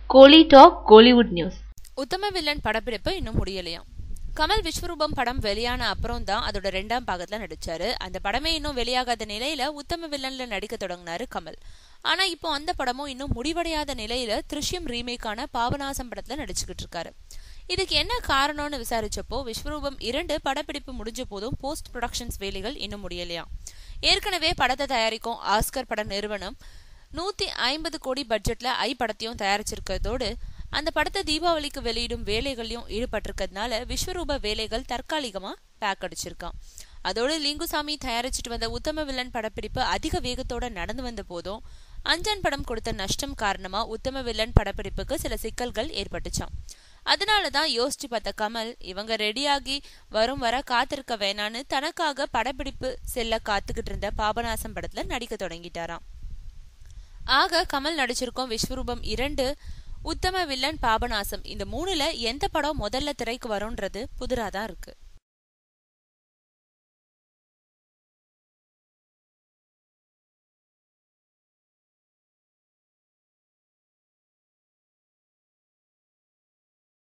கோலி talk Kollywood news. உத்தம villain படப்பிடிப்பு இன்னும் முடியலையா? கமல் விஸ்வரூபம் படம் வெளியான அப்புறம் தான் அதோட 2ஆம் பாகத்துல நடிச்சாரு. அந்த படமே இன்னும் வெளியாகாத நிலையில உத்தம வில்லன்ல நடிக்க தொடங்கினாரு கமல். ஆனா இப்போ அந்த படமும் இன்னும் முடிவடையாத நிலையில திருஷ்யம் ரீமேக்கான பாபநாசம் படத்துல நடிச்சுக்கிட்டு இருக்காரு. இதுக்கு என்ன காரணம்னு விசாரிச்சப்போ விஸ்வரூபம் 2 படப்பிடிப்பு முடிஞ்ச போதும் போஸ்ட் ப்ரொடக்ஷன்ஸ் வேலைகள் இன்னும் முடியலையா. ஏற்கனவே படத்தை தயாரிக்கும் ஆஸ்கர் பட நிறுவனம் 150 கோடி பட்ஜெட்ல படத்தையும் தயாரிச்சிருக்கிறதோடு அந்த படத்தை தீபாவளிக்கு வெளியிடும் வேலைகளையும் ஈடுபட்டிருக்கிறதுனால விஸ்வரூப வேலைகள் தற்காலிகமா பேக் அடிச்சிருக்கான். அதோடு லிங்குசாமி தயாரிச்சுட்டு வந்த உத்தம வில்லன் படப்பிடிப்பு அதிக வேகத்தோட நடந்து வந்த போதும் அஞ்சன் படம் கொடுத்த நஷ்டம் காரணமா உத்தம வில்லன் படப்பிடிப்புக்கு சில சிக்கல்கள் ஏற்பட்டுச்சான். அதனாலதான் யோசிச்சு பார்த்த கமல் இவங்க ரெடியாகி வரும் வர காத்திருக்க வேணான்னு தனக்காக படப்பிடிப்பு செல்ல காத்துக்கிட்டு இருந்த பாபநாசம் படத்துல நடிக்க தொடங்கிட்டாராம். ஆக கமல் நடிச்சிருக்கோம் விஸ்வரூபம் 2, உத்தம வில்லன், பாபநாசம், இந்த 3ல எந்த படம் முதல்ல திரைக்கு வரும்ன்றது புதிராதான் இருக்கு.